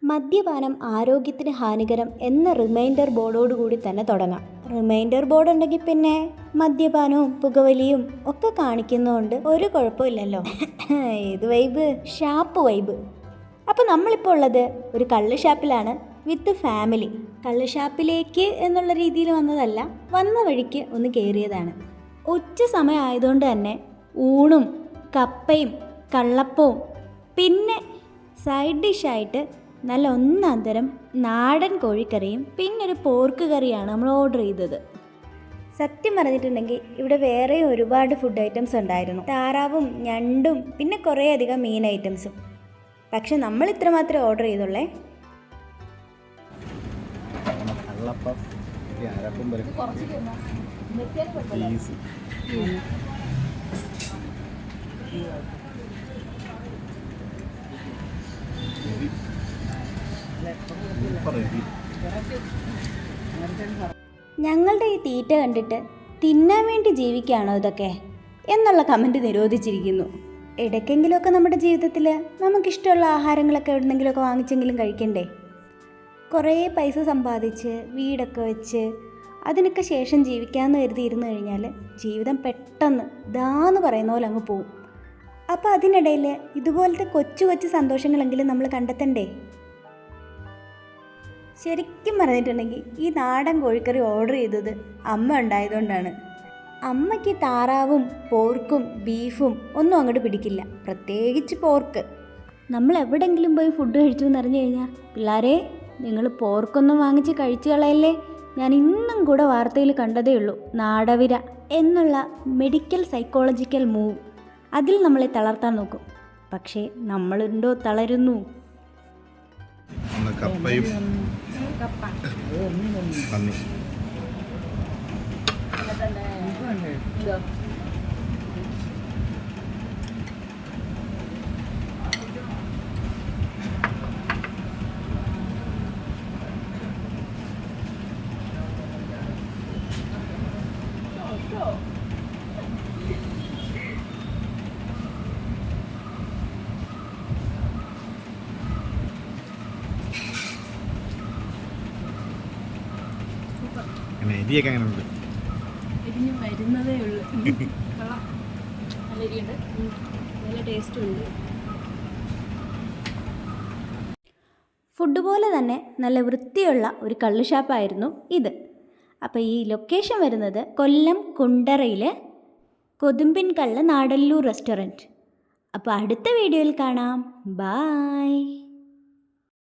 മദ്യപാനം ആരോഗ്യത്തിന് ഹാനികരം എന്ന റിമൈൻഡർ ബോർഡോടുകൂടി തന്നെ തുടങ്ങാം. റിമൈൻഡർ ബോർഡ് ഉണ്ടെങ്കിൽ പിന്നെ മദ്യപാനവും പുകവലിയും ഒക്കെ കാണിക്കുന്നതുകൊണ്ട് ഒരു കുഴപ്പമില്ലല്ലോ. ഏത് വൈബ്? Shop vibe. അപ്പോൾ നമ്മളിപ്പോൾ ഉള്ളത് ഒരു കള്ള് ഷാപ്പിലാണ്, വിത്ത് ഫാമിലി. കള്ള് ഷാപ്പിലേക്ക് എന്നുള്ള രീതിയിൽ വന്നതല്ല, വന്ന വഴിക്ക് ഒന്ന് കയറിയതാണ്. ഉച്ച സമയം ആയതുകൊണ്ട് തന്നെ ഊണും കപ്പയും കള്ളപ്പവും പിന്നെ സൈഡ് ഡിഷായിട്ട് നല്ല ഒന്നാം തരം നാടൻ കോഴിക്കറിയും പിന്നെ ഒരു പോർക്ക് കറിയാണ് നമ്മൾ ഓർഡർ ചെയ്തത്. സത്യം പറഞ്ഞിട്ടുണ്ടെങ്കിൽ ഇവിടെ വേറെ ഒരുപാട് ഫുഡ് ഐറ്റംസ് ഉണ്ടായിരുന്നു. താറാവും ഞണ്ടും പിന്നെ കുറേ അധികം മീൻ ഐറ്റംസും. പക്ഷെ നമ്മൾ ഇത്ര മാത്രമേ ഓർഡർ ചെയ്തുള്ളേ. ഞങ്ങളുടെ ഈ തീറ്റ കണ്ടിട്ട് തിന്നാൻ വേണ്ടി ജീവിക്കുകയാണോ ഇതൊക്കെ എന്നുള്ള കമൻറ്റ് നിരോധിച്ചിരിക്കുന്നു. ഇടയ്ക്കെങ്കിലുമൊക്കെ നമ്മുടെ ജീവിതത്തിൽ നമുക്കിഷ്ടമുള്ള ആഹാരങ്ങളൊക്കെ എവിടെന്നെങ്കിലുമൊക്കെ വാങ്ങിച്ചെങ്കിലും കഴിക്കണ്ടേ? കുറേ പൈസ സമ്പാദിച്ച് വീടൊക്കെ വെച്ച് അതിനൊക്കെ ശേഷം ജീവിക്കാമെന്ന് കരുതി ഇരുന്ന് കഴിഞ്ഞാൽ ജീവിതം പെട്ടെന്ന് ദാന്ന് പറയുന്ന പോലെ അങ്ങ് പോവും. അപ്പോൾ അതിനിടയിൽ ഇതുപോലത്തെ കൊച്ചു കൊച്ചു സന്തോഷങ്ങളെങ്കിലും നമ്മൾ കണ്ടെത്തണ്ടേ? ശരിക്കും പറഞ്ഞിട്ടുണ്ടെങ്കിൽ ഈ നാടൻ കോഴിക്കറി ഓർഡർ ചെയ്തത് അമ്മ ഉണ്ടായതുകൊണ്ടാണ്. അമ്മയ്ക്ക് താറാവും പോർക്കും ബീഫും ഒന്നും അങ്ങോട്ട് പിടിക്കില്ല, പ്രത്യേകിച്ച് പോർക്ക്. നമ്മൾ എവിടെയെങ്കിലും പോയി ഫുഡ് കഴിച്ചു എന്ന് അറിഞ്ഞു കഴിഞ്ഞാൽ, പിള്ളേരെ നിങ്ങൾ പോർക്കൊന്നും വാങ്ങിച്ച് കഴിച്ചു കളയല്ലേ, ഞാൻ ഇന്നും കൂടെ വാർത്തയിൽ കണ്ടതേ ഉള്ളൂ നാടവിര എന്നുള്ള മെഡിക്കൽ സൈക്കോളജിക്കൽ മൂവ്. അതിൽ നമ്മളെ തളർത്താൻ നോക്കും. പക്ഷേ നമ്മളുണ്ടോ തളരുന്നു? എരിയൊക്കെ അങ്ങനെ ഉണ്ട്, എരിഞ്ഞ് വരുന്നതേ ഉള്ളൂ. നല്ല എരിയുണ്ട്, നല്ല ടേസ്റ്റും ഉണ്ട്. ഫുഡ് പോലെ തന്നെ നല്ല വൃത്തിയുള്ള ഒരു കള്ള് ഷാപ്പായിരുന്നു ഇത്. അപ്പോൾ ഈ ലൊക്കേഷൻ വരുന്നത് കൊല്ലം കുണ്ടറയിലെ കൊതുമ്പിൻ കള്ള് നാടല്ലൂർ റെസ്റ്റോറൻറ്റ്. അപ്പോൾ അടുത്ത വീഡിയോയിൽ കാണാം. ബായ്.